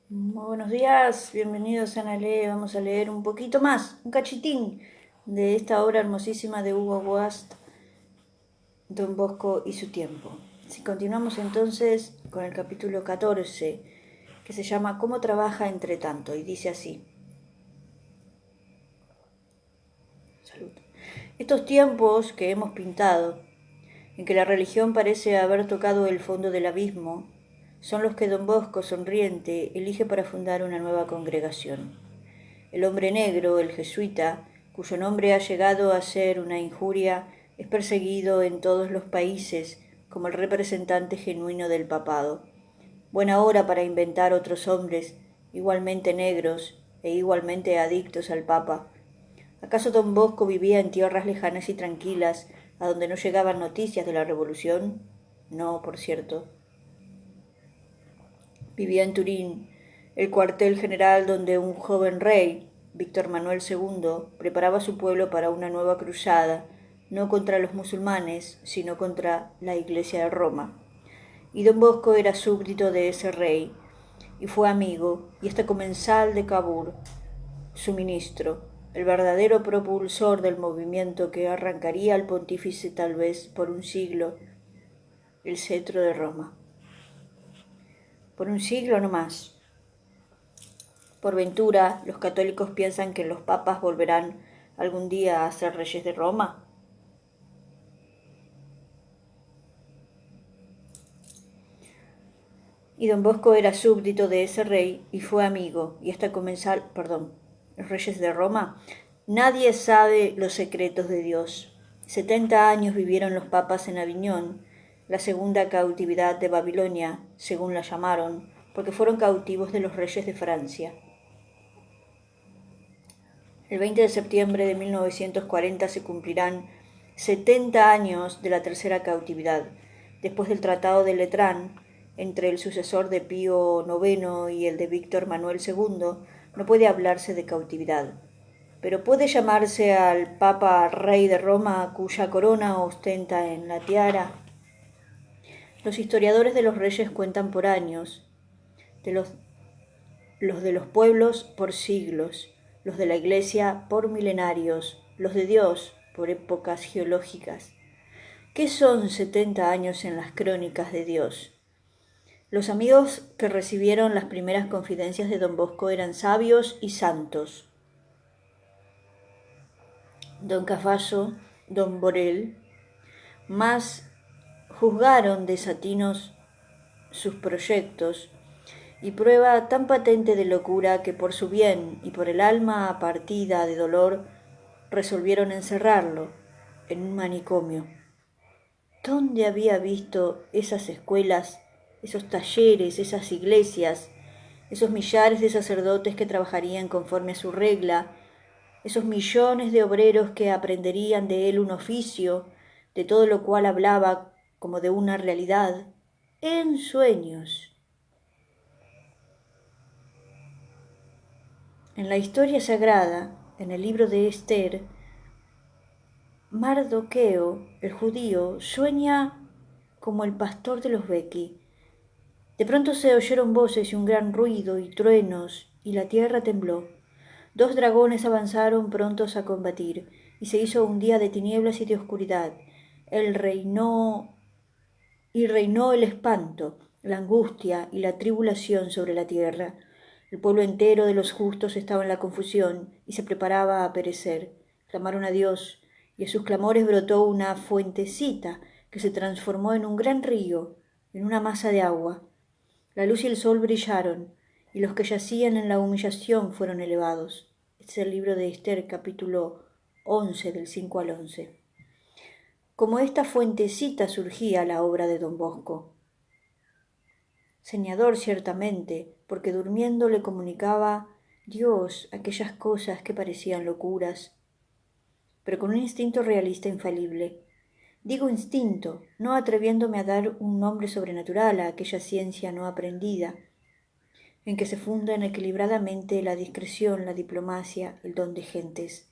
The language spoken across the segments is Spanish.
Muy buenos días, bienvenidos a Nale. Vamos a leer un poquito más, un cachitín de esta obra hermosísima de Hugo Boast, Don Bosco y su tiempo. Si continuamos entonces con el capítulo 14, que se llama ¿Cómo trabaja entre tanto? Y dice así. Salud. Estos tiempos que hemos pintado, en que la religión parece haber tocado el fondo del abismo, son los que Don Bosco, sonriente, elige para fundar una nueva congregación. El hombre negro, el jesuita, cuyo nombre ha llegado a ser una injuria, es perseguido en todos los países como el representante genuino del papado. Buena hora para inventar otros hombres, igualmente negros e igualmente adictos al papa. ¿Acaso don Bosco vivía en tierras lejanas y tranquilas, a donde no llegaban noticias de la revolución? No, por cierto. Vivía en Turín, el cuartel general donde un joven rey, Víctor Manuel II, preparaba a su pueblo para una nueva cruzada, no contra los musulmanes, sino contra la Iglesia de Roma. Y don Bosco era súbdito de ese rey, y fue amigo, y hasta comensal de Cabur, su ministro, el verdadero propulsor del movimiento que arrancaría al pontífice tal vez por un siglo el cetro de Roma. Por un siglo no más. Por ventura, los católicos piensan que los papas volverán algún día a ser reyes de Roma. Y don Bosco era súbdito de ese rey y fue amigo, y hasta comenzar, los reyes de Roma. Nadie sabe los secretos de Dios. 70 años vivieron los papas en Aviñón, la segunda cautividad de Babilonia, según la llamaron, porque fueron cautivos de los reyes de Francia. El 20 de septiembre de 1940 se cumplirán 70 años de la tercera cautividad, después del Tratado de Letrán entre el sucesor de Pío IX y el de Víctor Manuel II. No puede hablarse de cautividad, pero puede llamarse al Papa Rey de Roma cuya corona ostenta en la tiara. Los historiadores de los reyes cuentan por años, de los de los pueblos por siglos, los de la Iglesia por milenarios, los de Dios por épocas geológicas. ¿Qué son 70 años en las crónicas de Dios? Los amigos que recibieron las primeras confidencias de don Bosco eran sabios y santos. Don Cafaso, don Borel, más juzgaron desatinos sus proyectos y prueba tan patente de locura que por su bien y por el alma partida de dolor resolvieron encerrarlo en un manicomio. ¿Dónde había visto esas escuelas, esos talleres, esas iglesias, esos millares de sacerdotes que trabajarían conforme a su regla, esos millones de obreros que aprenderían de él un oficio, de todo lo cual hablaba como de una realidad, en sueños? En la historia sagrada, en el libro de Esther, Mardoqueo, el judío, sueña como el pastor de los Bequi. De pronto se oyeron voces y un gran ruido y truenos, y la tierra tembló. Dos dragones avanzaron prontos a combatir, y se hizo un día de tinieblas y de oscuridad. El reinó el espanto, la angustia y la tribulación sobre la tierra. El pueblo entero de los justos estaba en la confusión y se preparaba a perecer. Clamaron a Dios, y a sus clamores brotó una fuentecita que se transformó en un gran río, en una masa de agua. La luz y el sol brillaron, y los que yacían en la humillación fueron elevados. Este es el libro de Esther, capítulo 11, del 5 al 11. Como esta fuentecita surgía la obra de don Bosco. Soñador ciertamente, porque durmiendo le comunicaba Dios aquellas cosas que parecían locuras, pero con un instinto realista infalible. Digo instinto, no atreviéndome a dar un nombre sobrenatural a aquella ciencia no aprendida, en que se fundan equilibradamente la discreción, la diplomacia, el don de gentes.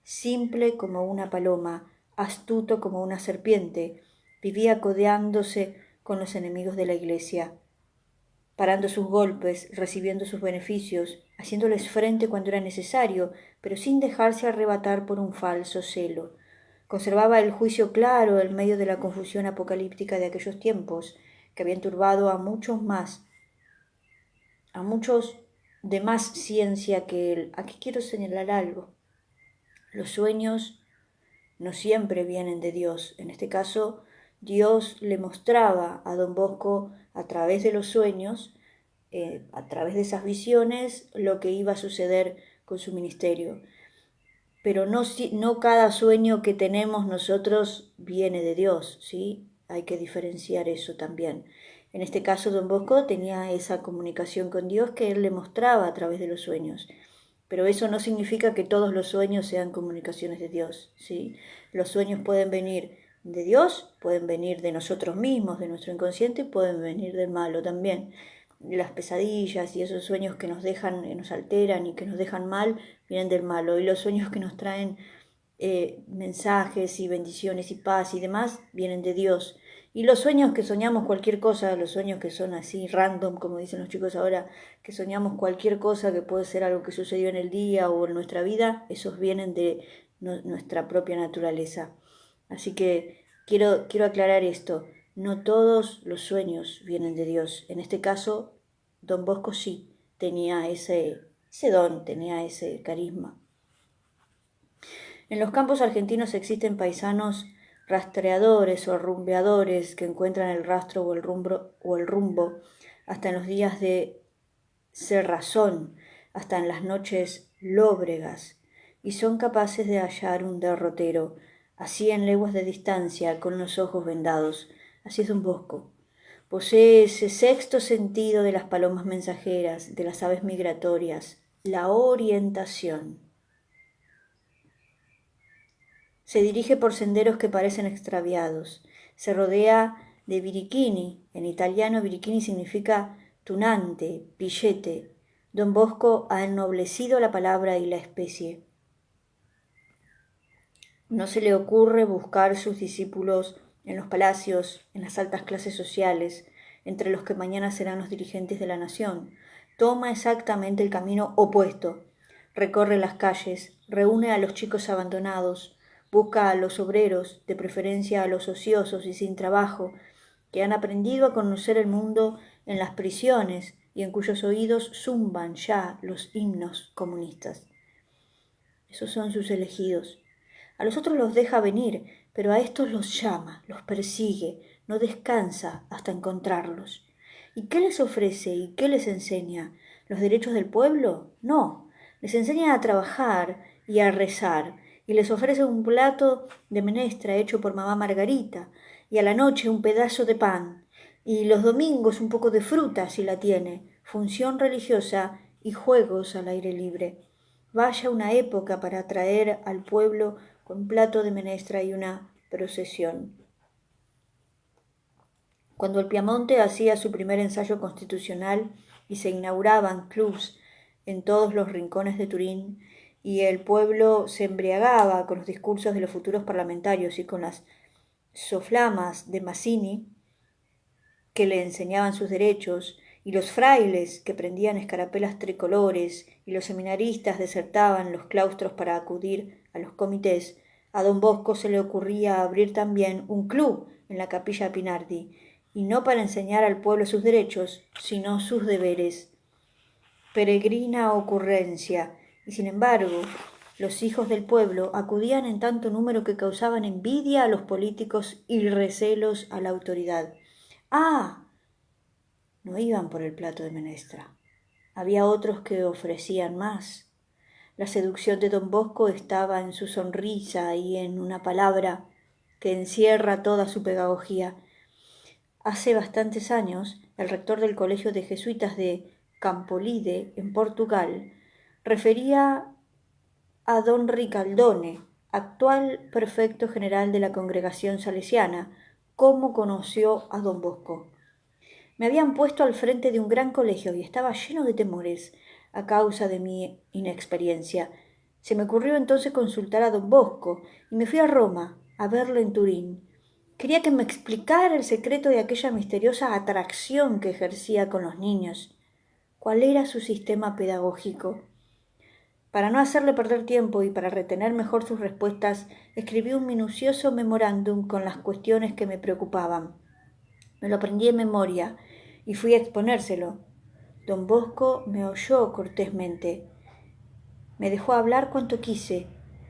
Simple como una paloma, astuto como una serpiente, vivía codeándose con los enemigos de la Iglesia. parando sus golpes, recibiendo sus beneficios, haciéndoles frente cuando era necesario, pero sin dejarse arrebatar por un falso celo. Conservaba el juicio claro en medio de la confusión apocalíptica de aquellos tiempos, que habían turbado a muchos de más ciencia que él. Aquí quiero señalar algo. Los sueños no siempre vienen de Dios. En este caso, Dios le mostraba a don Bosco a través de los sueños, a través de esas visiones, lo que iba a suceder con su ministerio. Pero no cada sueño que tenemos nosotros viene de Dios, ¿sí? Hay que diferenciar eso también. En este caso, don Bosco tenía esa comunicación con Dios que él le mostraba a través de los sueños. Pero eso no significa que todos los sueños sean comunicaciones de Dios, ¿sí? Los sueños pueden venir de Dios, pueden venir de nosotros mismos, de nuestro inconsciente, pueden venir del malo también. Las pesadillas y esos sueños que nos dejan, nos alteran y que nos dejan mal, vienen del malo. Y los sueños que nos traen mensajes y bendiciones y paz y demás, vienen de Dios. Y los sueños que soñamos cualquier cosa, los sueños que son así random, como dicen los chicos ahora, que soñamos cualquier cosa que puede ser algo que sucedió en el día o en nuestra vida, esos vienen de nuestra propia naturaleza. Así que quiero aclarar esto. No todos los sueños vienen de Dios. En este caso, don Bosco sí tenía ese don, tenía ese carisma. En los campos argentinos existen paisanos rastreadores o rumbeadores que encuentran el rastro o el rumbo hasta en los días de cerrazón, hasta en las noches lóbregas, y son capaces de hallar un derrotero a 100 leguas de distancia con los ojos vendados. Así es don Bosco. Posee ese sexto sentido de las palomas mensajeras, de las aves migratorias, la orientación. Se dirige por senderos que parecen extraviados. Se rodea de birichini. En italiano birichini significa tunante, pillete. Don Bosco ha ennoblecido la palabra y la especie. No se le ocurre buscar sus discípulos en los palacios, en las altas clases sociales, entre los que mañana serán los dirigentes de la nación. Toma exactamente el camino opuesto. Recorre las calles, reúne a los chicos abandonados, busca a los obreros, de preferencia a los ociosos y sin trabajo, que han aprendido a conocer el mundo en las prisiones y en cuyos oídos zumban ya los himnos comunistas. Esos son sus elegidos. A los otros los deja venir, pero a estos los llama, los persigue, no descansa hasta encontrarlos. ¿Y qué les ofrece y qué les enseña? ¿Los derechos del pueblo? No, les enseña a trabajar y a rezar, y les ofrece un plato de menestra hecho por mamá Margarita, y a la noche un pedazo de pan, y los domingos un poco de fruta si la tiene, función religiosa y juegos al aire libre. Vaya una época para atraer al pueblo con un plato de menestra y una procesión. Cuando el Piamonte hacía su primer ensayo constitucional y se inauguraban clubs en todos los rincones de Turín, y el pueblo se embriagaba con los discursos de los futuros parlamentarios y con las soflamas de Mazzini, que le enseñaban sus derechos, y los frailes que prendían escarapelas tricolores, y los seminaristas desertaban los claustros para acudir a los comités, a don Bosco se le ocurría abrir también un club en la capilla Pinardi, y no para enseñar al pueblo sus derechos, sino sus deberes. Peregrina ocurrencia, y sin embargo, los hijos del pueblo acudían en tanto número que causaban envidia a los políticos y recelos a la autoridad. ¡Ah! No iban por el plato de menestra. Había otros que ofrecían más. La seducción de don Bosco estaba en su sonrisa y en una palabra que encierra toda su pedagogía. Hace bastantes años, el rector del Colegio de Jesuitas de Campolide, en Portugal, refería a don Ricaldone, actual prefecto general de la Congregación Salesiana, cómo conoció a don Bosco. Me habían puesto al frente de un gran colegio y estaba lleno de temores a causa de mi inexperiencia. Se me ocurrió entonces consultar a don Bosco y me fui a Roma a verlo en Turín. Quería que me explicara el secreto de aquella misteriosa atracción que ejercía con los niños. ¿Cuál era su sistema pedagógico? Para no hacerle perder tiempo y para retener mejor sus respuestas, escribí un minucioso memorándum con las cuestiones que me preocupaban. Me lo aprendí en memoria y fui a exponérselo. Don Bosco me oyó cortésmente. Me dejó hablar cuanto quise.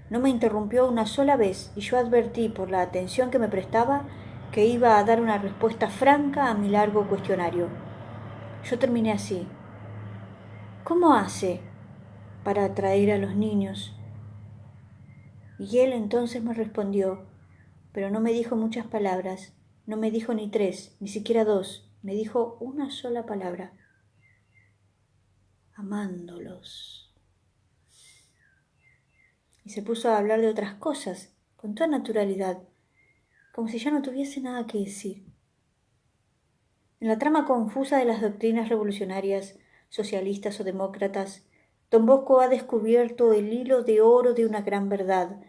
No me interrumpió una sola vez y yo advertí por la atención que me prestaba que iba a dar una respuesta franca a mi largo cuestionario. Yo terminé así. ¿Cómo hace para atraer a los niños? Y él entonces me respondió, pero no me dijo muchas palabras, no me dijo ni 3, ni siquiera 2, me dijo una sola palabra: amándolos. Y se puso a hablar de otras cosas, con toda naturalidad, como si ya no tuviese nada que decir. En la trama confusa de las doctrinas revolucionarias, socialistas o demócratas, Don Bosco ha descubierto el hilo de oro de una gran verdad,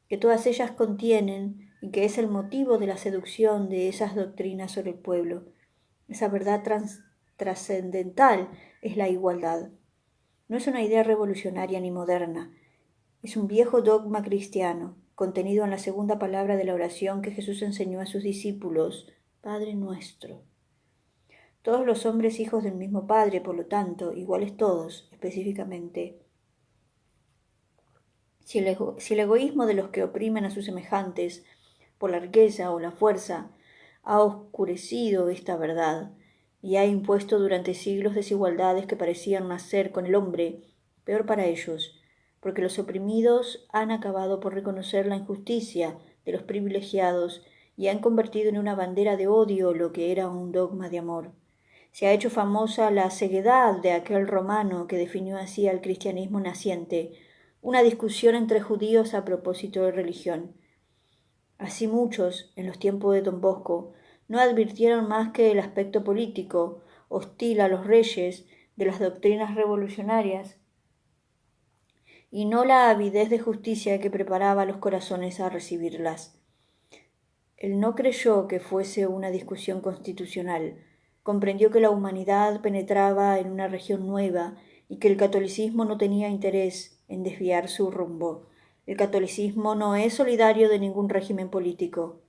que todas ellas contienen y que es el motivo de la seducción de esas doctrinas sobre el pueblo. Esa verdad trascendental es la igualdad. No es una idea revolucionaria ni moderna, es un viejo dogma cristiano, contenido en la segunda palabra de la oración que Jesús enseñó a sus discípulos, Padre nuestro. Todos los hombres hijos del mismo Padre, por lo tanto, iguales todos, específicamente. Si el egoísmo de los que oprimen a sus semejantes, por la riqueza o la fuerza, ha oscurecido esta verdad y ha impuesto durante siglos desigualdades que parecían nacer con el hombre, peor para ellos, porque los oprimidos han acabado por reconocer la injusticia de los privilegiados y han convertido en una bandera de odio lo que era un dogma de amor. Se ha hecho famosa la ceguedad de aquel romano que definió así al cristianismo naciente, una discusión entre judíos a propósito de religión. Así muchos, en los tiempos de Don Bosco, no advirtieron más que el aspecto político, hostil a los reyes, de las doctrinas revolucionarias, y no la avidez de justicia que preparaba los corazones a recibirlas. Él no creyó que fuese una discusión constitucional, comprendió que la humanidad penetraba en una región nueva y que el catolicismo no tenía interés en desviar su rumbo. El catolicismo no es solidario de ningún régimen político.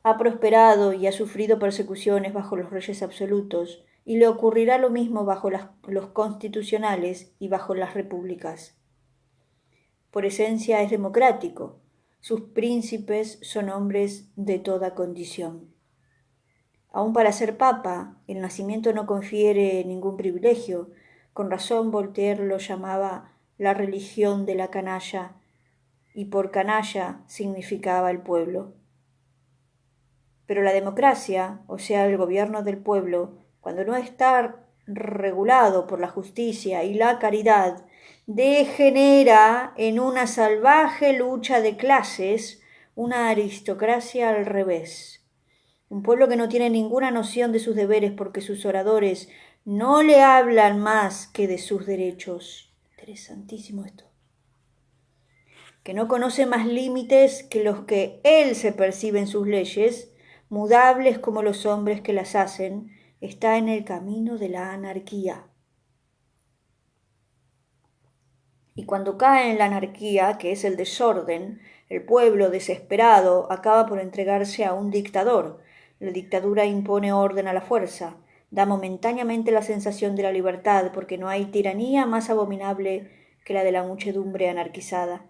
Ha prosperado y ha sufrido persecuciones bajo los reyes absolutos, y le ocurrirá lo mismo bajo los constitucionales y bajo las repúblicas. Por esencia es democrático. Sus príncipes son hombres de toda condición. Aun para ser papa, el nacimiento no confiere ningún privilegio. Con razón Voltaire lo llamaba la religión de la canalla, y por canalla significaba el pueblo. Pero la democracia, o sea, el gobierno del pueblo, cuando no está regulado por la justicia y la caridad, degenera en una salvaje lucha de clases, una aristocracia al revés. Un pueblo que no tiene ninguna noción de sus deberes porque sus oradores no le hablan más que de sus derechos. Interesantísimo esto. Que no conoce más límites que los que él se percibe en sus leyes, mudables como los hombres que las hacen, está en el camino de la anarquía. Y cuando cae en la anarquía, que es el desorden, el pueblo desesperado acaba por entregarse a un dictador. La dictadura impone orden a la fuerza, da momentáneamente la sensación de la libertad, porque no hay tiranía más abominable que la de la muchedumbre anarquizada.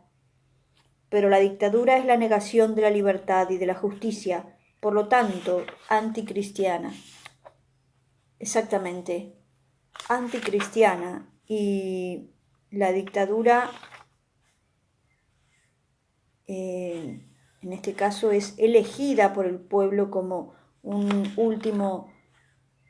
Pero la dictadura es la negación de la libertad y de la justicia, por lo tanto, anticristiana. Exactamente, anticristiana, y la dictadura en este caso es elegida por el pueblo como un último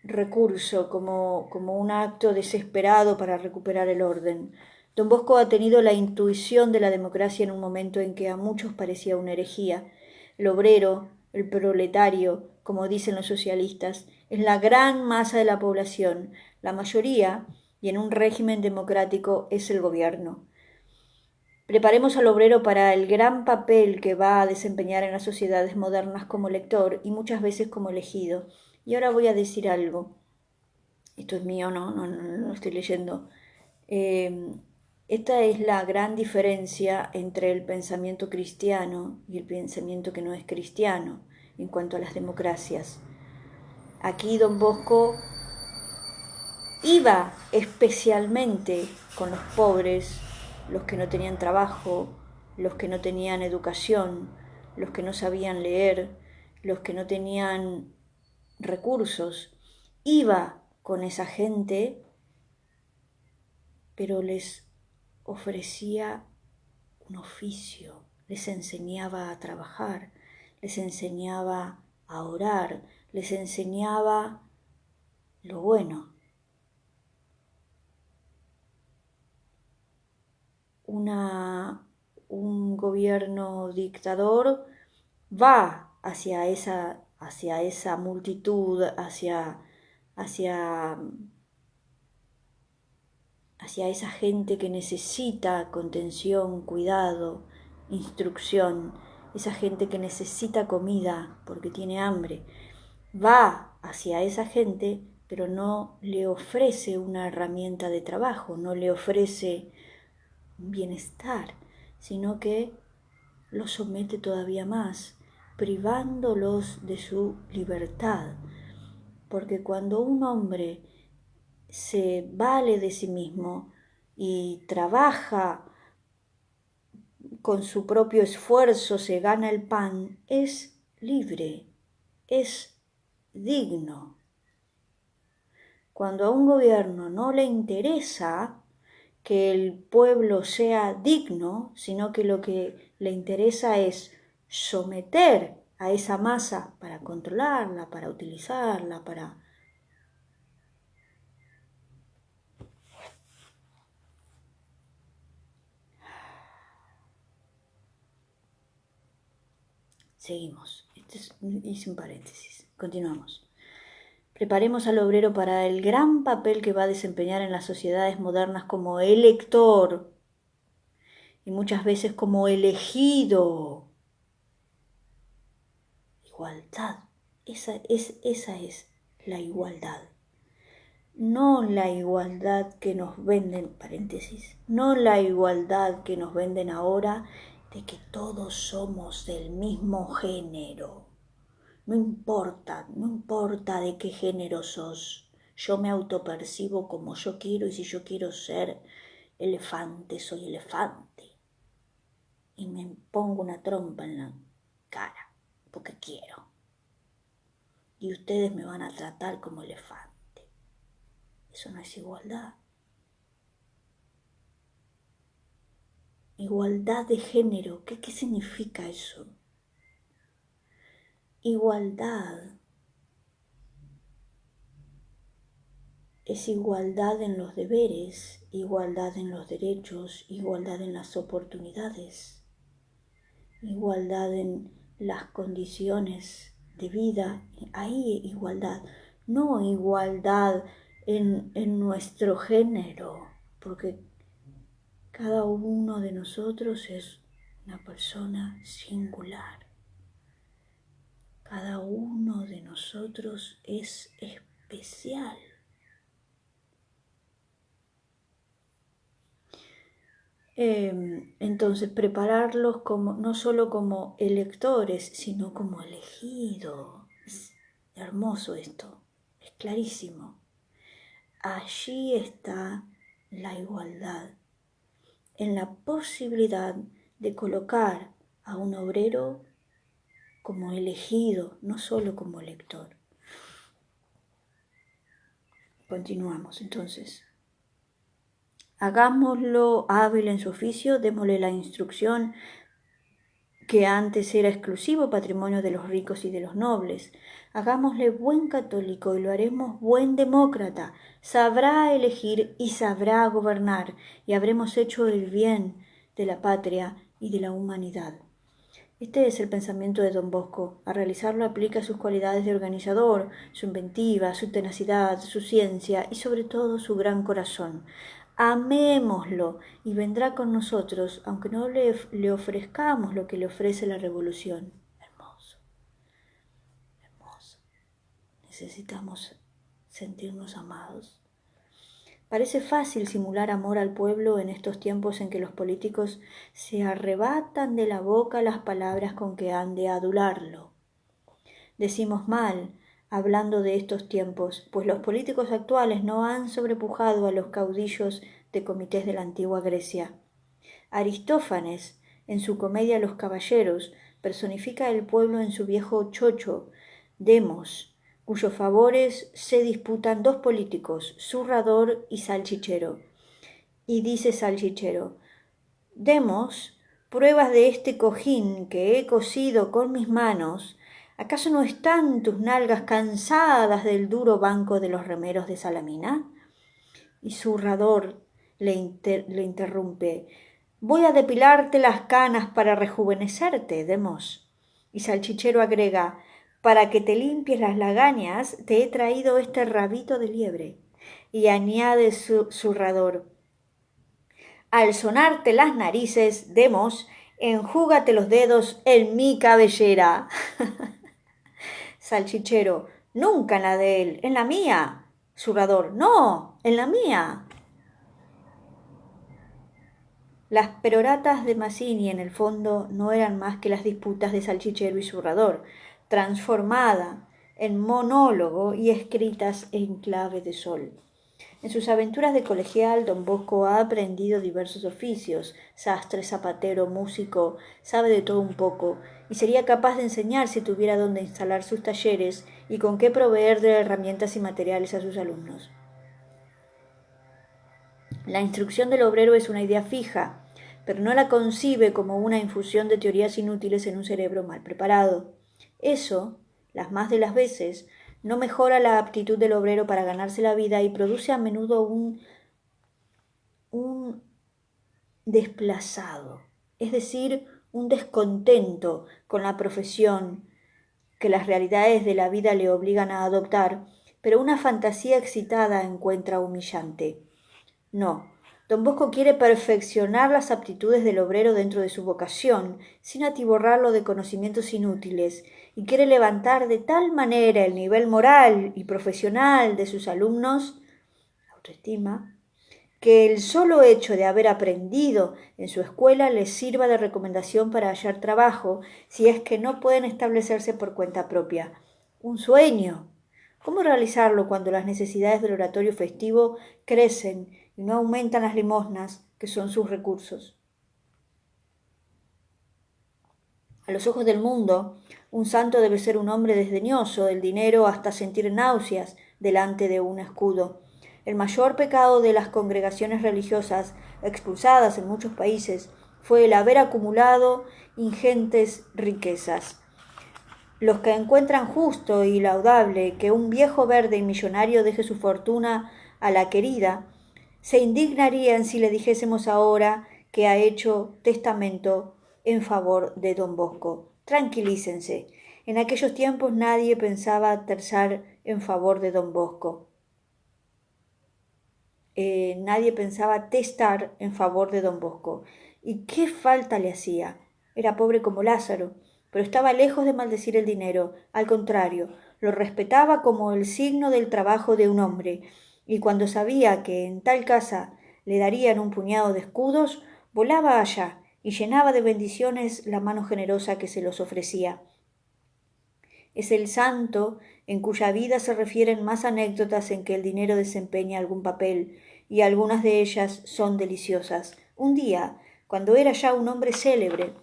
recurso, como un acto desesperado para recuperar el orden. Don Bosco ha tenido la intuición de la democracia en un momento en que a muchos parecía una herejía. El obrero, el proletario, como dicen los socialistas, es la gran masa de la población, la mayoría, y en un régimen democrático es el gobierno. Preparemos al obrero para el gran papel que va a desempeñar en las sociedades modernas como lector y muchas veces como elegido. Y ahora voy a decir algo. Esto es mío, no estoy leyendo. Esta es la gran diferencia entre el pensamiento cristiano y el pensamiento que no es cristiano en cuanto a las democracias. Aquí Don Bosco iba especialmente con los pobres, los que no tenían trabajo, los que no tenían educación, los que no sabían leer, los que no tenían recursos. Iba con esa gente, pero les ofrecía un oficio, les enseñaba a trabajar, les enseñaba a orar, les enseñaba lo bueno. Un gobierno dictador va hacia esa multitud, hacia esa gente que necesita contención, cuidado, instrucción, esa gente que necesita comida porque tiene hambre. Va hacia esa gente, pero no le ofrece una herramienta de trabajo, no le ofrece bienestar, sino que los somete todavía más, privándolos de su libertad. Porque cuando un hombre se vale de sí mismo y trabaja con su propio esfuerzo, se gana el pan, es libre, es digno. Cuando a un gobierno no le interesa que el pueblo sea digno, sino que lo que le interesa es someter a esa masa para controlarla, para utilizarla, para... Seguimos. Hice un paréntesis. Continuamos. Preparemos al obrero para el gran papel que va a desempeñar en las sociedades modernas como elector y muchas veces como elegido. Igualdad. Esa es la igualdad. No la igualdad que nos venden, paréntesis, no la igualdad que nos venden ahora de que todos somos del mismo género. No importa de qué género sos. Yo me autopercibo como yo quiero y si yo quiero ser elefante, soy elefante. Y me pongo una trompa en la cara porque quiero. Y ustedes me van a tratar como elefante. Eso no es igualdad. Igualdad de género, ¿qué significa eso? Igualdad es igualdad en los deberes, igualdad en los derechos, igualdad en las oportunidades, igualdad en las condiciones de vida. Ahí igualdad, no igualdad en nuestro género, porque cada uno de nosotros es una persona singular. Cada uno de nosotros es especial. Entonces, prepararlos no solo como electores, sino como elegidos. Es hermoso esto, es clarísimo. Allí está la igualdad, en la posibilidad de colocar a un obrero como elegido, no solo como elector. Continuamos entonces. Hagámoslo hábil en su oficio, démosle la instrucción que antes era exclusivo patrimonio de los ricos y de los nobles. Hagámosle buen católico y lo haremos buen demócrata. Sabrá elegir y sabrá gobernar, y habremos hecho el bien de la patria y de la humanidad. Este es el pensamiento de Don Bosco. A realizarlo aplica sus cualidades de organizador, su inventiva, su tenacidad, su ciencia y sobre todo su gran corazón. Amémoslo y vendrá con nosotros, aunque no le ofrezcamos lo que le ofrece la revolución. Hermoso, hermoso. Necesitamos sentirnos amados. Parece fácil simular amor al pueblo en estos tiempos en que los políticos se arrebatan de la boca las palabras con que han de adularlo. Decimos mal, hablando de estos tiempos, pues los políticos actuales no han sobrepujado a los caudillos de comités de la antigua Grecia. Aristófanes, en su comedia Los Caballeros, personifica el pueblo en su viejo chocho, Demos, cuyos favores se disputan dos políticos, Zurrador y Salchichero. Y dice Salchichero: Demos, pruebas de este cojín que he cosido con mis manos. ¿Acaso no están tus nalgas cansadas del duro banco de los remeros de Salamina? Y Zurrador le interrumpe: voy a depilarte las canas para rejuvenecerte, Demos. Y Salchichero agrega: para que te limpies las lagañas te he traído este rabito de liebre. Y añade Zurrador: al sonarte las narices, Demos, enjúgate los dedos en mi cabellera. Salchichero: nunca en la de él, en la mía. Zurrador: no, en la mía. Las peroratas de Mazzini, en el fondo, no eran más que las disputas de Salchichero y Zurrador, transformada en monólogo y escritas en clave de sol. En sus aventuras de colegial, don Bosco ha aprendido diversos oficios: sastre, zapatero, músico, sabe de todo un poco, y sería capaz de enseñar si tuviera dónde instalar sus talleres y con qué proveer de herramientas y materiales a sus alumnos. La instrucción del obrero es una idea fija, pero no la concibe como una infusión de teorías inútiles en un cerebro mal preparado. Eso, las más de las veces, no mejora la aptitud del obrero para ganarse la vida y produce a menudo un desplazado, es decir, un descontento con la profesión que las realidades de la vida le obligan a adoptar, pero una fantasía excitada encuentra humillante. No, don Bosco quiere perfeccionar las aptitudes del obrero dentro de su vocación, sin atiborrarlo de conocimientos inútiles, y quiere levantar de tal manera el nivel moral y profesional de sus alumnos, autoestima, que el solo hecho de haber aprendido en su escuela les sirva de recomendación para hallar trabajo, si es que no pueden establecerse por cuenta propia. Un sueño. ¿Cómo realizarlo cuando las necesidades del oratorio festivo crecen y no aumentan las limosnas, que son sus recursos? A los ojos del mundo, un santo debe ser un hombre desdeñoso del dinero hasta sentir náuseas delante de un escudo. El mayor pecado de las congregaciones religiosas expulsadas en muchos países fue el haber acumulado ingentes riquezas. Los que encuentran justo y laudable que un viejo verde y millonario deje su fortuna a la querida, se indignarían si le dijésemos ahora que ha hecho testamento en favor de don Bosco. Tranquilícense. En aquellos tiempos nadie pensaba tersar en favor de don Bosco. Nadie pensaba testar en favor de don Bosco. ¿Y qué falta le hacía? Era pobre como Lázaro, pero estaba lejos de maldecir el dinero. Al contrario, lo respetaba como el signo del trabajo de un hombre, y cuando sabía que en tal casa le darían un puñado de escudos, volaba allá y llenaba de bendiciones la mano generosa que se los ofrecía. Es el santo en cuya vida se refieren más anécdotas en que el dinero desempeña algún papel, y algunas de ellas son deliciosas. Un día, cuando era ya un hombre célebre,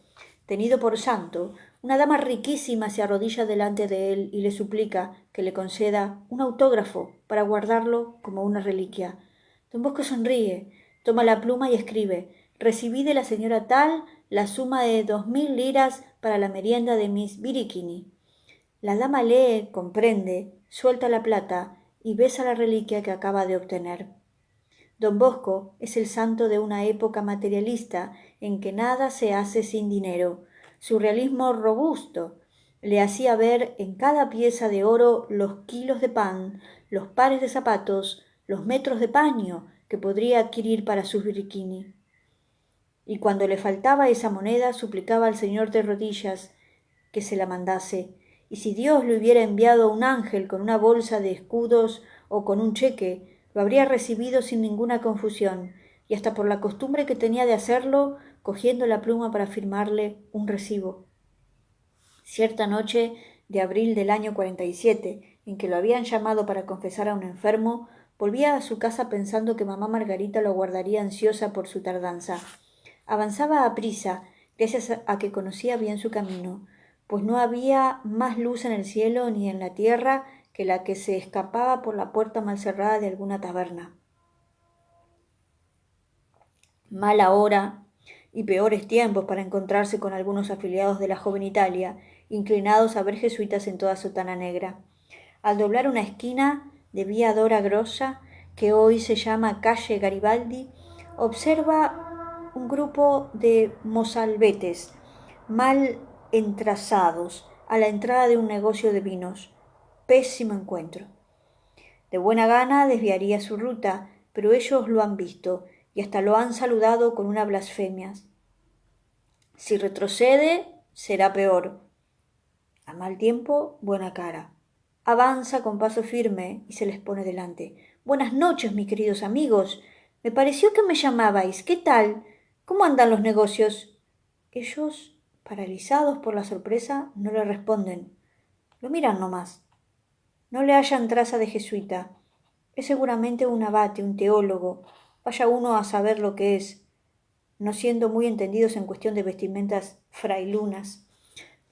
tenido por santo, una dama riquísima se arrodilla delante de él y le suplica que le conceda un autógrafo para guardarlo como una reliquia. Don Bosco sonríe, toma la pluma y escribe: recibí de la señora tal la suma de 2000 liras para la merienda de Miss Birichini. La dama lee, comprende, suelta la plata y besa la reliquia que acaba de obtener. Don Bosco es el santo de una época materialista en que nada se hace sin dinero. Su realismo robusto le hacía ver en cada pieza de oro los kilos de pan, los pares de zapatos, los metros de paño que podría adquirir para sus bikini. Y cuando le faltaba esa moneda, suplicaba al Señor de rodillas que se la mandase, y si Dios le hubiera enviado un ángel con una bolsa de escudos o con un cheque, lo habría recibido sin ninguna confusión, y hasta por la costumbre que tenía de hacerlo, cogiendo la pluma para firmarle un recibo. Cierta noche de abril del año 47, en que lo habían llamado para confesar a un enfermo, volvía a su casa pensando que mamá Margarita lo guardaría ansiosa por su tardanza. Avanzaba a prisa, gracias a que conocía bien su camino, pues no había más luz en el cielo ni en la tierra que la que se escapaba por la puerta mal cerrada de alguna taberna. Mala hora y peores tiempos para encontrarse con algunos afiliados de la joven Italia, inclinados a ver jesuitas en toda sotana negra. Al doblar una esquina de Vía Dora Grossa, que hoy se llama calle Garibaldi, observa un grupo de mozalbetes mal entrazados a la entrada de un negocio de vinos. Pésimo encuentro. De buena gana desviaría su ruta, pero ellos lo han visto y hasta lo han saludado con una blasfemia. Si retrocede, será peor. A mal tiempo, buena cara. Avanza con paso firme y se les pone delante. Buenas noches, mis queridos amigos. Me pareció que me llamabais. ¿Qué tal? ¿Cómo andan los negocios? Ellos, paralizados por la sorpresa, no le responden. Lo miran nomás. No le hallan traza de jesuita. Es seguramente un abate, un teólogo. Vaya uno a saber lo que es, no siendo muy entendidos en cuestión de vestimentas frailunas.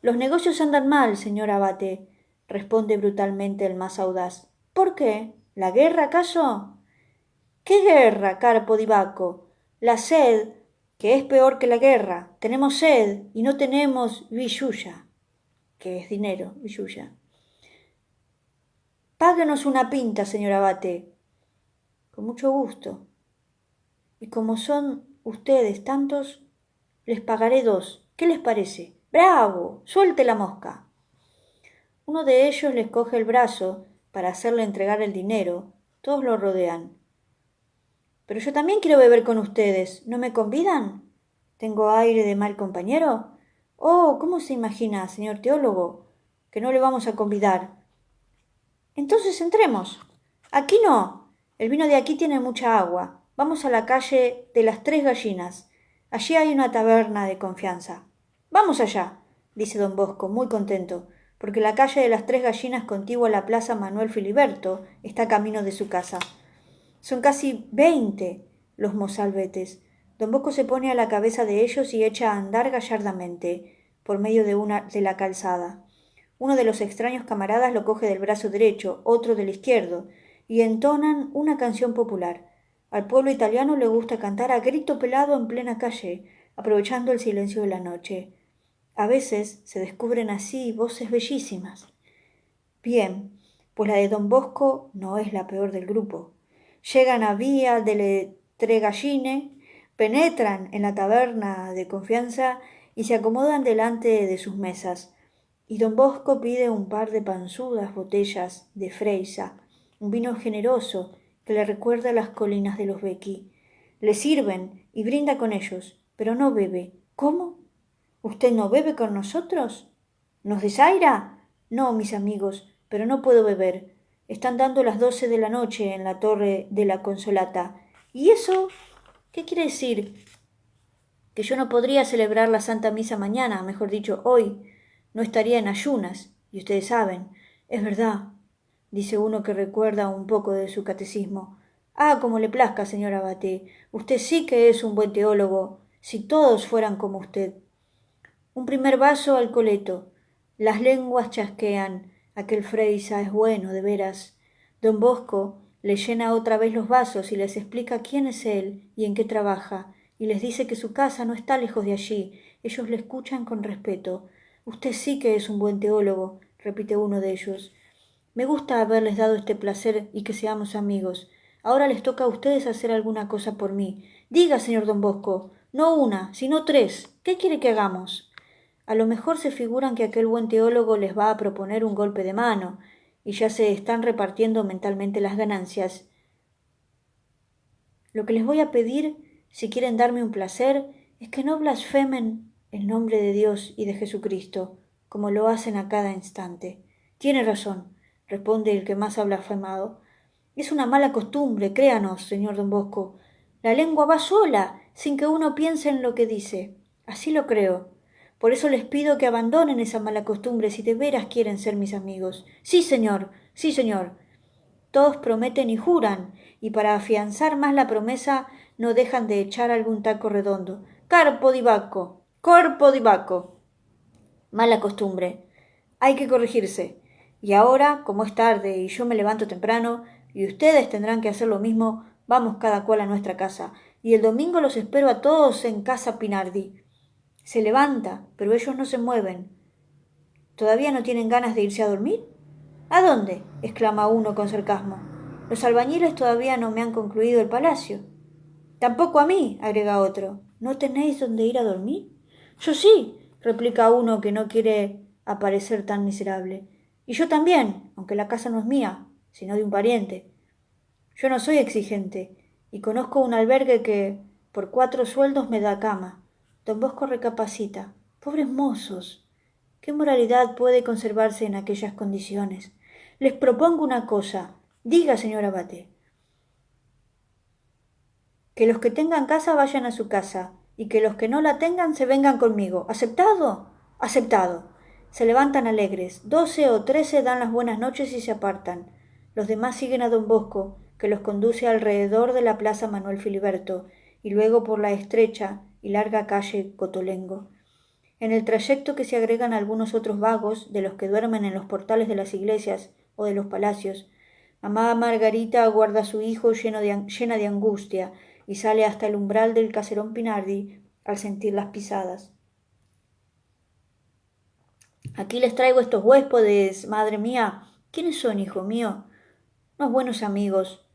Los negocios andan mal, señor abate, responde brutalmente el más audaz. ¿Por qué? ¿La guerra, acaso? ¿Qué guerra, Carpo di Bacco? La sed, que es peor que la guerra. Tenemos sed y no tenemos villuya, que es dinero, villuya. Páguenos una pinta, señor abate. Con mucho gusto. Y como son ustedes tantos, les pagaré 2. ¿Qué les parece? ¡Bravo! ¡Suelte la mosca! Uno de ellos les coge el brazo para hacerle entregar el dinero. Todos lo rodean. Pero yo también quiero beber con ustedes. ¿No me convidan? ¿Tengo aire de mal compañero? Oh, ¿cómo se imagina, señor teólogo, que no le vamos a convidar? Entonces entremos. Aquí no. El vino de aquí tiene mucha agua. Vamos a la calle de las 3 gallinas. Allí hay una taberna de confianza. Vamos allá, dice don Bosco, muy contento, porque la calle de las 3 gallinas, contigua a la plaza Manuel Filiberto, está camino de su casa. Son casi 20 los mozalbetes. Don Bosco se pone a la cabeza de ellos y echa a andar gallardamente por medio de la calzada. Uno de los extraños camaradas lo coge del brazo derecho, otro del izquierdo, y entonan una canción popular. Al pueblo italiano le gusta cantar a grito pelado en plena calle, aprovechando el silencio de la noche. A veces se descubren así voces bellísimas. Bien, pues la de don Bosco no es la peor del grupo. Llegan a Vía delle Tre Galline, penetran en la taberna de confianza y se acomodan delante de sus mesas. Y don Bosco pide un par de panzudas botellas de Freisa, un vino generoso que le recuerda las colinas de los Becchi. Le sirven y brinda con ellos, pero no bebe. ¿Cómo? ¿Usted no bebe con nosotros? ¿Nos desaira? No, mis amigos, pero no puedo beber. Están dando las 12 de la noche en la torre de la Consolata. ¿Y eso qué quiere decir? Que yo no podría celebrar la Santa Misa mañana, mejor dicho, hoy. No estaría en ayunas, y ustedes saben. Es verdad, dice uno que recuerda un poco de su catecismo. Ah, como le plazca, señor abate. Usted sí que es un buen teólogo, si todos fueran como usted. Un primer vaso al coleto. Las lenguas chasquean. Aquel Freisa es bueno, de veras. Don Bosco le llena otra vez los vasos y les explica quién es él y en qué trabaja, y les dice que su casa no está lejos de allí. Ellos le escuchan con respeto. Usted sí que es un buen teólogo, repite uno de ellos. Me gusta haberles dado este placer y que seamos amigos. Ahora les toca a ustedes hacer alguna cosa por mí. Diga, señor don Bosco, no una, sino 3. ¿Qué quiere que hagamos? A lo mejor se figuran que aquel buen teólogo les va a proponer un golpe de mano, y ya se están repartiendo mentalmente las ganancias. Lo que les voy a pedir, si quieren darme un placer, es que no blasfemen el nombre de Dios y de Jesucristo, como lo hacen a cada instante. Tiene razón, responde el que más ha blasfemado. Es una mala costumbre, créanos, señor don Bosco. La lengua va sola, sin que uno piense en lo que dice. Así lo creo. Por eso les pido que abandonen esa mala costumbre si de veras quieren ser mis amigos. Sí, señor, sí, señor. Todos prometen y juran, y para afianzar más la promesa no dejan de echar algún taco redondo. Carpo di Bacco, corpo di Bacco. Mala costumbre. Hay que corregirse. Y ahora, como es tarde y yo me levanto temprano, y ustedes tendrán que hacer lo mismo, vamos cada cual a nuestra casa. Y el domingo los espero a todos en casa Pinardi. Se levanta, pero ellos no se mueven. ¿Todavía no tienen ganas de irse a dormir? ¿A dónde? Exclama uno con sarcasmo. Los albañiles todavía no me han concluido el palacio. Tampoco a mí, agrega otro. ¿No tenéis dónde ir a dormir? Yo sí, replica uno que no quiere aparecer tan miserable. Y yo también, aunque la casa no es mía, sino de un pariente. Yo no soy exigente, y conozco un albergue que por 4 sueldos me da cama. Don Bosco recapacita. Pobres mozos. ¿Qué moralidad puede conservarse en aquellas condiciones? Les propongo una cosa. Diga, señor abate. Que los que tengan casa vayan a su casa, y que los que no la tengan se vengan conmigo. ¿Aceptado? Aceptado. Se levantan alegres. 12 o 13 dan las buenas noches y se apartan. Los demás siguen a don Bosco, que los conduce alrededor de la plaza Manuel Filiberto, y luego por la estrecha y larga calle Cotolengo. En el trayecto que se agregan algunos otros vagos, de los que duermen en los portales de las iglesias o de los palacios. Mamá Margarita aguarda a su hijo llena de angustia, y sale hasta el umbral del caserón Pinardi al sentir las pisadas. Aquí les traigo estos huéspedes, madre mía. ¿Quiénes son, hijo mío? Unos buenos amigos.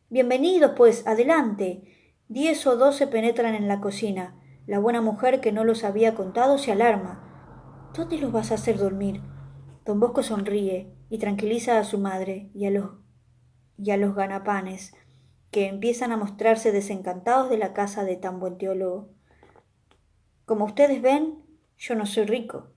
Bienvenidos, pues, adelante. 10 o 12 penetran en la cocina. La buena mujer, que no los había contado, se alarma. ¿Dónde los vas a hacer dormir? Don Bosco sonríe y tranquiliza a su madre y a los ganapanes, que empiezan a mostrarse desencantados de la casa de tan buen teólogo. Como ustedes ven, yo no soy rico,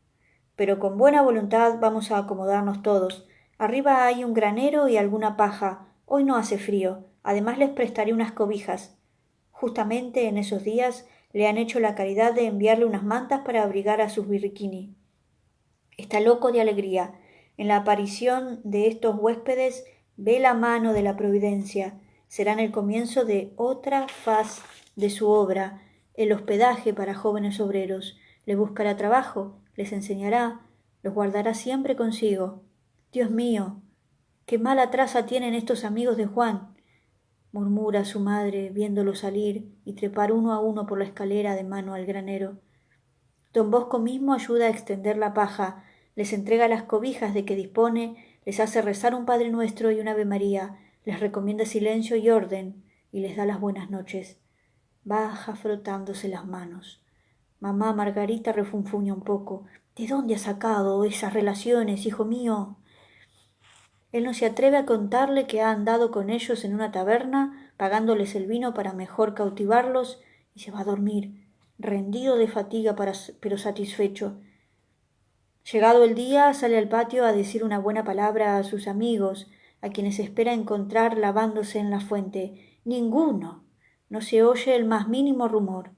pero con buena voluntad vamos a acomodarnos todos. Arriba hay un granero y alguna paja. Hoy no hace frío. Además les prestaré unas cobijas. Justamente en esos días le han hecho la caridad de enviarle unas mantas para abrigar a sus birriquini. Está loco de alegría. En la aparición de estos huéspedes ve la mano de la providencia. Serán el comienzo de otra faz de su obra, el hospedaje para jóvenes obreros. Le buscará trabajo, les enseñará, los guardará siempre consigo. Dios mío, qué mala traza tienen estos amigos de Juan, murmura su madre, viéndolo salir y trepar uno a uno por la escalera de mano al granero. Don Bosco mismo ayuda a extender la paja, les entrega las cobijas de que dispone, les hace rezar un Padre Nuestro y un Ave María, les recomienda silencio y orden, y les da las buenas noches. Baja frotándose las manos. Mamá Margarita refunfuña un poco. ¿De dónde has sacado esas relaciones, hijo mío? Él no se atreve a contarle que ha andado con ellos en una taberna, pagándoles el vino para mejor cautivarlos, y se va a dormir, rendido de fatiga pero satisfecho. Llegado el día, sale al patio a decir una buena palabra a sus amigos, a quienes espera encontrar lavándose en la fuente. Ninguno. No se oye el más mínimo rumor.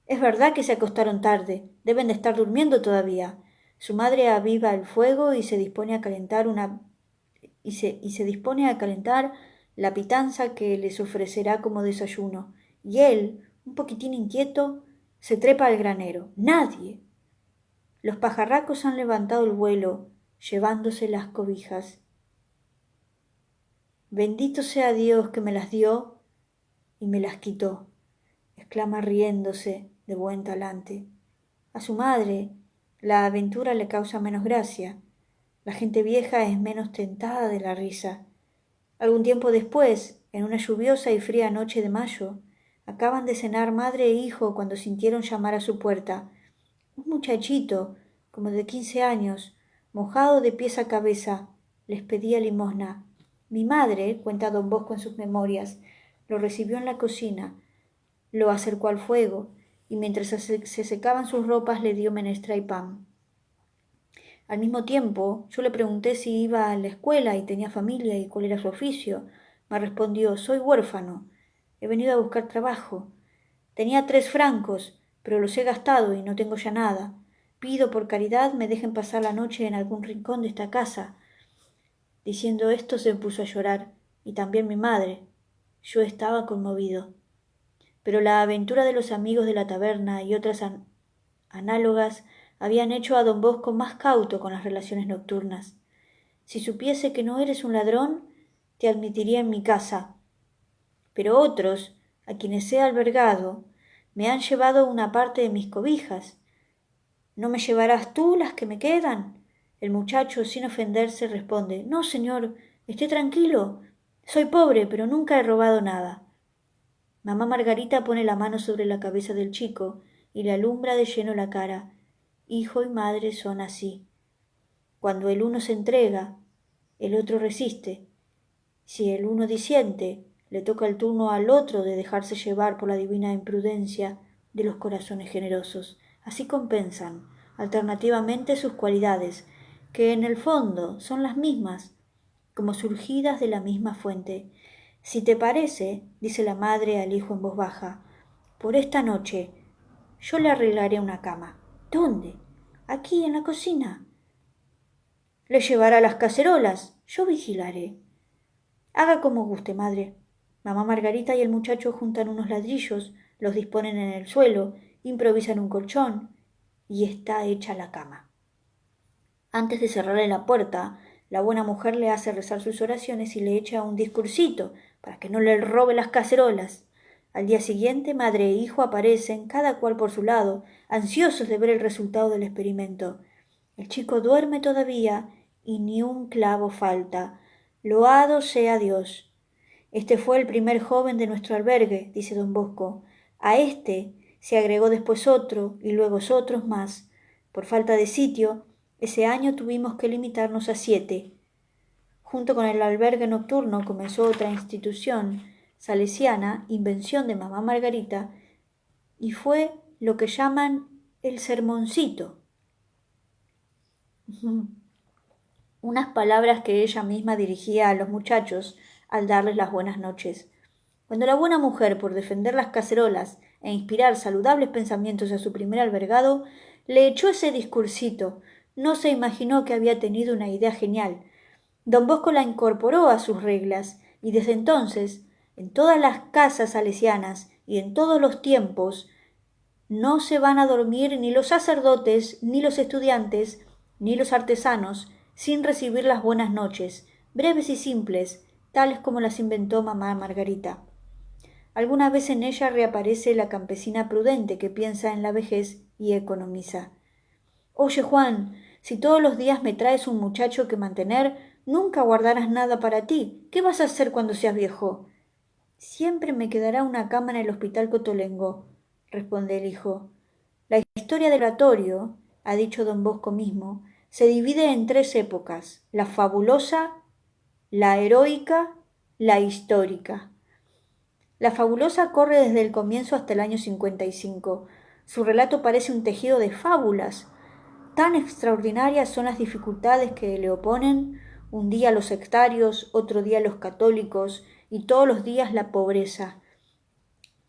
Es verdad que se acostaron tarde. Deben de estar durmiendo todavía. Su madre aviva el fuego y se dispone a calentar la pitanza que les ofrecerá como desayuno. Y él, un poquitín inquieto, se trepa al granero. Nadie. Los pajarracos han levantado el vuelo, llevándose las cobijas. Bendito sea Dios que me las dio y me las quitó, exclama riéndose de buen talante. A su madre la aventura le causa menos gracia. La gente vieja es menos tentada de la risa. Algún tiempo después, en una lluviosa y fría noche de mayo, acaban de cenar madre e hijo cuando sintieron llamar a su puerta. Un muchachito, como de 15 años, mojado de pies a cabeza, les pedía limosna. Mi madre, cuenta don Bosco en sus memorias, lo recibió en la cocina, lo acercó al fuego, y mientras se secaban sus ropas le dio menestra y pan. Al mismo tiempo, yo le pregunté si iba a la escuela y tenía familia y cuál era su oficio. Me respondió: soy huérfano, he venido a buscar trabajo. Tenía 3 francos, pero los he gastado y no tengo ya nada. Pido por caridad me dejen pasar la noche en algún rincón de esta casa. Diciendo esto se puso a llorar, y también mi madre. Yo estaba conmovido. Pero la aventura de los amigos de la taberna y otras análogas habían hecho a don Bosco más cauto con las relaciones nocturnas. Si supiese que no eres un ladrón, te admitiría en mi casa. Pero otros, a quienes he albergado, me han llevado una parte de mis cobijas. ¿No me llevarás tú las que me quedan? El muchacho, sin ofenderse, responde: no, señor, esté tranquilo. Soy pobre, pero nunca he robado nada. Mamá Margarita pone la mano sobre la cabeza del chico y le alumbra de lleno la cara. Hijo y madre son así. Cuando el uno se entrega, el otro resiste. Si el uno disiente, le toca el turno al otro de dejarse llevar por la divina imprudencia de los corazones generosos. Así compensan alternativamente sus cualidades, que en el fondo son las mismas, como surgidas de la misma fuente. Si te parece, dice la madre al hijo en voz baja, por esta noche yo le arreglaré una cama. ¿Dónde? Aquí, en la cocina. Le llevará las cacerolas. Yo vigilaré. Haga como guste, madre. Mamá Margarita y el muchacho juntan unos ladrillos, los disponen en el suelo, improvisan un colchón, y está hecha la cama. Antes de cerrarle la puerta, la buena mujer le hace rezar sus oraciones y le echa un discursito para que no le robe las cacerolas. Al día siguiente, madre e hijo aparecen, cada cual por su lado, ansiosos de ver el resultado del experimento. El chico duerme todavía y ni un clavo falta. Loado sea Dios. Este fue el primer joven de nuestro albergue, dice don Bosco. A este se agregó después otro y luego otros más. Por falta de sitio, ese año tuvimos que limitarnos a 7. Junto con el albergue nocturno comenzó otra institución salesiana, invención de mamá Margarita, y fue lo que llaman el sermoncito. Unas palabras que ella misma dirigía a los muchachos al darles las buenas noches. Cuando la buena mujer, por defender las cacerolas e inspirar saludables pensamientos a su primer albergado, le echó ese discursito, no se imaginó que había tenido una idea genial. Don Bosco la incorporó a sus reglas, y desde entonces, en todas las casas salesianas y en todos los tiempos, no se van a dormir ni los sacerdotes, ni los estudiantes, ni los artesanos, sin recibir las buenas noches, breves y simples, tales como las inventó mamá Margarita. Alguna vez en ella reaparece la campesina prudente que piensa en la vejez y economiza. Oye, Juan, si todos los días me traes un muchacho que mantener, nunca guardarás nada para ti. ¿Qué vas a hacer cuando seas viejo? Siempre me quedará una cama en el hospital Cotolengo, responde el hijo. La historia del oratorio, ha dicho don Bosco mismo, se divide en 3 épocas: la fabulosa, la heroica, la histórica. La fabulosa corre desde el comienzo hasta el año 55. Su relato parece un tejido de fábulas. Tan extraordinarias son las dificultades que le oponen, un día los sectarios, otro día los católicos, y todos los días la pobreza.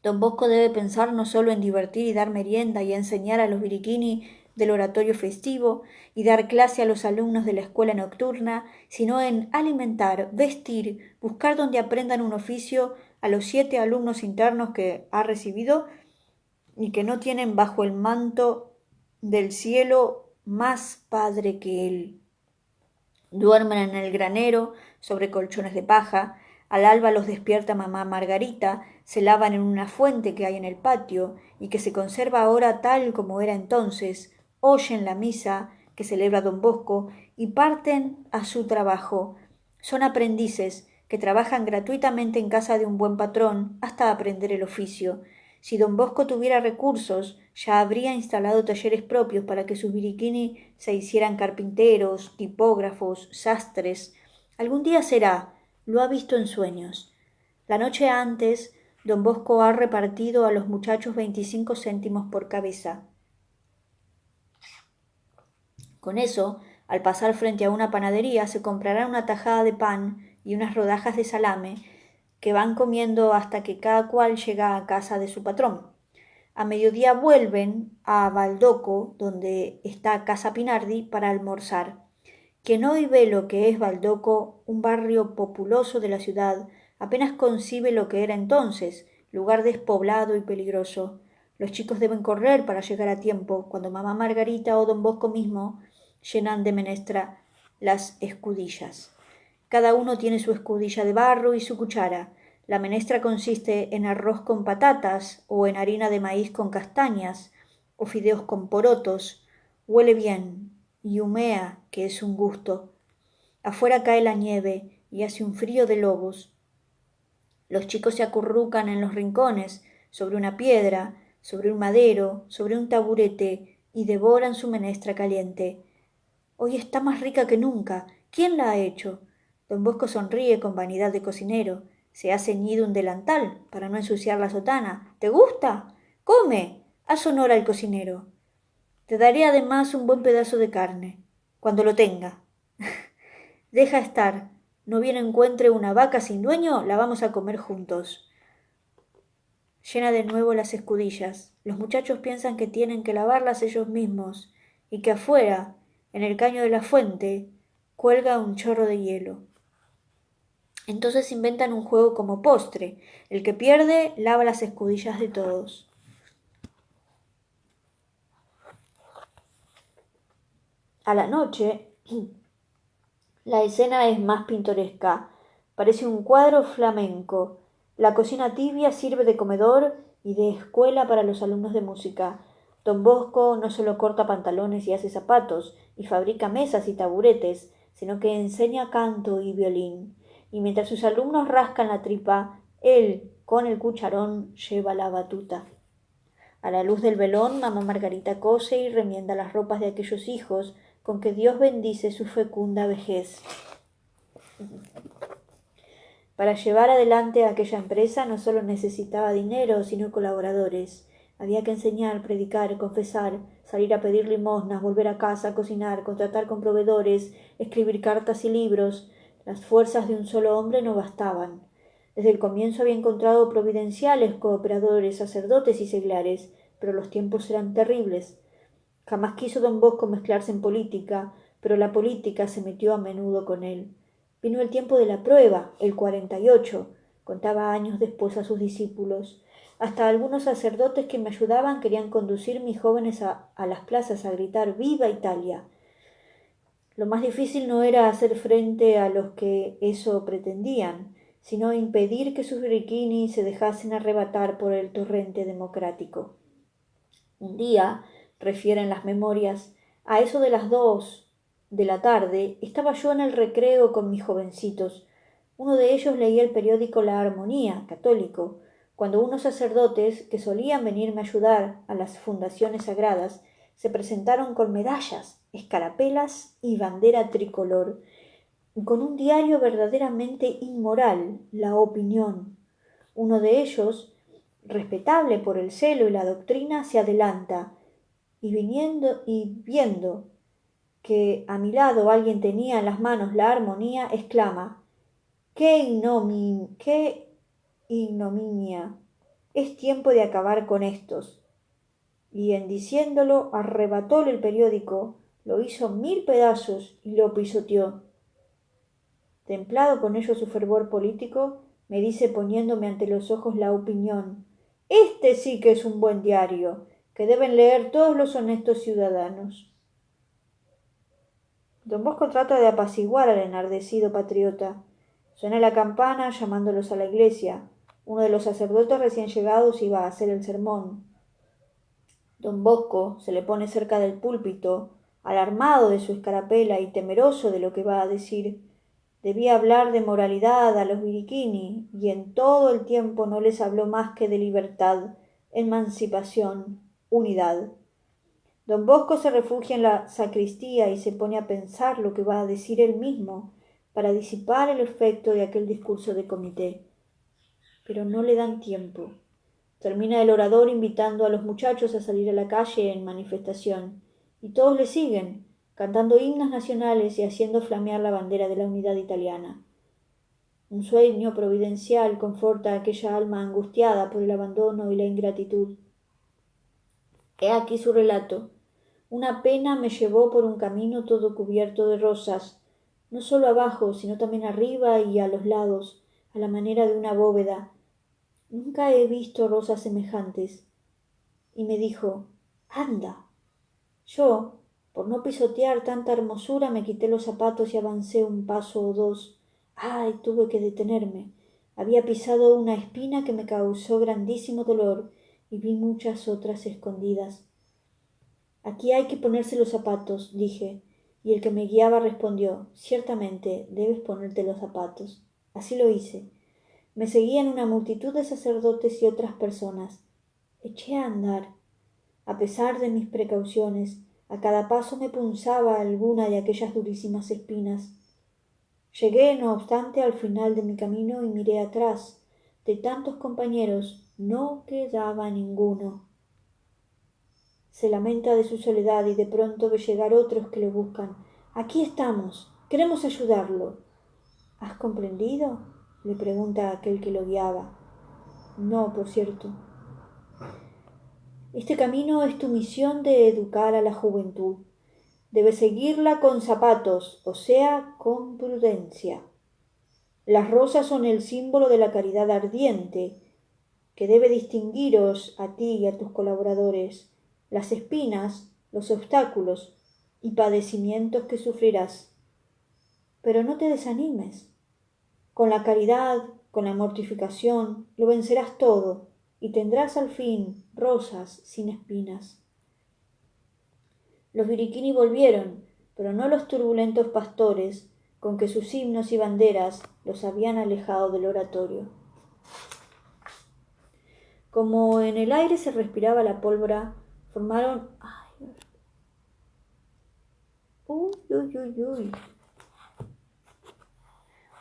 Don Bosco debe pensar no solo en divertir y dar merienda y enseñar a los biriquini del oratorio festivo y dar clase a los alumnos de la escuela nocturna, sino en alimentar, vestir, buscar donde aprendan un oficio a los 7 alumnos internos que ha recibido y que no tienen bajo el manto del cielo más padre que él. Duermen en el granero, sobre colchones de paja. Al alba los despierta mamá Margarita, se lavan en una fuente que hay en el patio y que se conserva ahora tal como era entonces, oyen la misa que celebra don Bosco y parten a su trabajo. Son aprendices que trabajan gratuitamente en casa de un buen patrón hasta aprender el oficio. Si don Bosco tuviera recursos, ya habría instalado talleres propios para que sus biriquini se hicieran carpinteros, tipógrafos, sastres. Algún día será, lo ha visto en sueños. La noche antes, don Bosco ha repartido a los muchachos 25 céntimos por cabeza. Con eso, al pasar frente a una panadería, se comprarán una tajada de pan y unas rodajas de salame que van comiendo hasta que cada cual llega a casa de su patrón. A mediodía vuelven a Baldoco, donde está Casa Pinardi, para almorzar. Quien hoy ve lo que es Baldoco, un barrio populoso de la ciudad, apenas concibe lo que era entonces, lugar despoblado y peligroso. Los chicos deben correr para llegar a tiempo, cuando mamá Margarita o don Bosco mismo llenan de menestra las escudillas. Cada uno tiene su escudilla de barro y su cuchara. La menestra consiste en arroz con patatas o en harina de maíz con castañas o fideos con porotos. Huele bien y humea, que es un gusto. Afuera cae la nieve y hace un frío de lobos. Los chicos se acurrucan en los rincones, sobre una piedra, sobre un madero, sobre un taburete y devoran su menestra caliente. Hoy está más rica que nunca. ¿Quién la ha hecho? Don Bosco sonríe con vanidad de cocinero. Se ha ceñido un delantal para no ensuciar la sotana. ¿Te gusta? Come. Haz honor al cocinero. Te daré además un buen pedazo de carne, cuando lo tenga. Deja estar. No bien encuentre una vaca sin dueño, la vamos a comer juntos. Llena de nuevo las escudillas. Los muchachos piensan que tienen que lavarlas ellos mismos y que afuera, en el caño de la fuente, cuelga un chorro de hielo. Entonces inventan un juego como postre. El que pierde lava las escudillas de todos. A la noche, la escena es más pintoresca. Parece un cuadro flamenco. La cocina tibia sirve de comedor y de escuela para los alumnos de música. Don Bosco no solo corta pantalones y hace zapatos, y fabrica mesas y taburetes, sino que enseña canto y violín. Y mientras sus alumnos rascan la tripa, él, con el cucharón, lleva la batuta. A la luz del velón, mamá Margarita cose y remienda las ropas de aquellos hijos con que Dios bendice su fecunda vejez. Para llevar adelante aquella empresa no solo necesitaba dinero, sino colaboradores. Había que enseñar, predicar, confesar, salir a pedir limosnas, volver a casa, cocinar, contratar con proveedores, escribir cartas y libros. Las fuerzas de un solo hombre no bastaban. Desde el comienzo había encontrado providenciales, cooperadores, sacerdotes y seglares, pero los tiempos eran terribles. Jamás quiso don Bosco mezclarse en política, pero la política se metió a menudo con él. Vino el tiempo de la prueba, el 48, contaba años después a sus discípulos. Hasta algunos sacerdotes que me ayudaban querían conducir mis jóvenes a las plazas a gritar ¡Viva Italia! Lo más difícil no era hacer frente a los que eso pretendían, sino impedir que sus biriquinis se dejasen arrebatar por el torrente democrático. Un día, refieren las memorias, a eso de las 2 de la tarde, estaba yo en el recreo con mis jovencitos. Uno de ellos leía el periódico La Armonía, católico, cuando unos sacerdotes, que solían venirme a ayudar a las fundaciones sagradas, se presentaron con medallas, escarapelas y bandera tricolor, y con un diario verdaderamente inmoral, La Opinión. Uno de ellos, respetable por el celo y la doctrina, se adelanta, y viendo que a mi lado alguien tenía en las manos La Armonía, exclama: ¡Qué ignominia! Es tiempo de acabar con estos. Y en diciéndolo arrebatóle el periódico, lo hizo 1000 pedazos y lo pisoteó. Templado con ello su fervor político, me dice poniéndome ante los ojos La Opinión: este sí que es un buen diario, que deben leer todos los honestos ciudadanos. Don Bosco trata de apaciguar al enardecido patriota. Suena la campana llamándolos a la iglesia. Uno de los sacerdotes recién llegados iba a hacer el sermón. Don Bosco se le pone cerca del púlpito, alarmado de su escarapela y temeroso de lo que va a decir. Debía hablar de moralidad a los biriquini, y en todo el tiempo no les habló más que de libertad, emancipación, unidad. Don Bosco se refugia en la sacristía y se pone a pensar lo que va a decir él mismo para disipar el efecto de aquel discurso de comité. pero no le dan tiempo. Termina el orador invitando a los muchachos a salir a la calle en manifestación, y todos le siguen, cantando himnos nacionales y haciendo flamear la bandera de la unidad italiana. Un sueño providencial conforta a aquella alma angustiada por el abandono y la ingratitud. He aquí su relato. Una pena me llevó por un camino todo cubierto de rosas, no solo abajo, sino también arriba y a los lados, a la manera de una bóveda. Nunca he visto rosas semejantes. Y me dijo, anda. Yo, por no pisotear tanta hermosura, me quité los zapatos y avancé un paso o dos. ¡Ay! Tuve que detenerme. Había pisado una espina que me causó grandísimo dolor y vi muchas otras escondidas. Aquí hay que ponerse los zapatos, dije, y el que me guiaba respondió, ciertamente debes ponerte los zapatos. Así lo hice. Me seguían una multitud de sacerdotes y otras personas. Eché a andar. A pesar de mis precauciones, a cada paso me punzaba alguna de aquellas durísimas espinas. Llegué, no obstante, al final de mi camino y miré atrás. De tantos compañeros no quedaba ninguno. Se lamenta de su soledad y de pronto ve llegar otros que le buscan. Aquí estamos. Queremos ayudarlo. ¿Has comprendido? Le pregunta aquel que lo guiaba. No, por cierto. Este camino es tu misión de educar a la juventud. Debes seguirla con zapatos, o sea, con prudencia. Las rosas son el símbolo de la caridad ardiente, que debe distinguiros a ti y a tus colaboradores. Las espinas, los obstáculos y padecimientos que sufrirás. Pero no te desanimes. Con la caridad, con la mortificación, lo vencerás todo y tendrás al fin rosas sin espinas. Los biriquini volvieron, pero no los turbulentos pastores con que sus himnos y banderas los habían alejado del oratorio. Como en el aire se respiraba la pólvora, formaron... Uy, uy, uy, uy.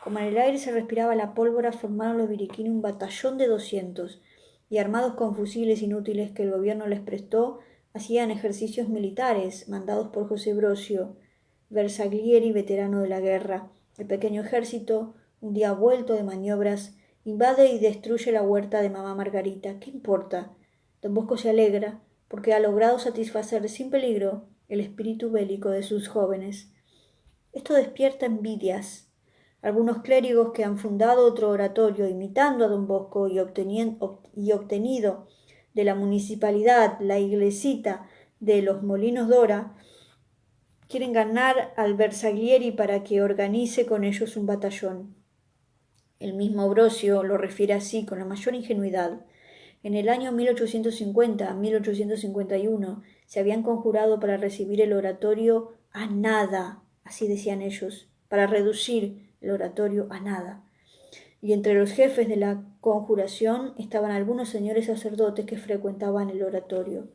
Como en el aire se respiraba la pólvora, formaron los biriquini un batallón de 200, y armados con fusiles inútiles que el gobierno les prestó, hacían ejercicios militares mandados por José Brocio, Bersaglieri, veterano de la guerra. El pequeño ejército, un día vuelto de maniobras, invade y destruye la huerta de mamá Margarita. ¿Qué importa? Don Bosco se alegra, porque ha logrado satisfacer sin peligro el espíritu bélico de sus jóvenes. Esto despierta envidias. Algunos clérigos que han fundado otro oratorio imitando a don Bosco y obtenido de la municipalidad la iglesita de los Molinos Dora, quieren ganar al Bersaglieri para que organice con ellos un batallón. El mismo Brocio lo refiere así con la mayor ingenuidad. En el año 1850-1851 se habían conjurado para recibir el oratorio a nada, así decían ellos, para reducir el oratorio a nada. Y entre los jefes de la conjuración estaban algunos señores sacerdotes que frecuentaban el oratorio.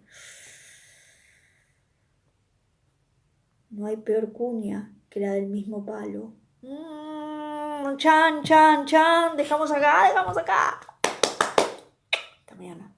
No hay peor cuña que la del mismo palo. Chan, chan, chan. Dejamos acá. Hasta mañana.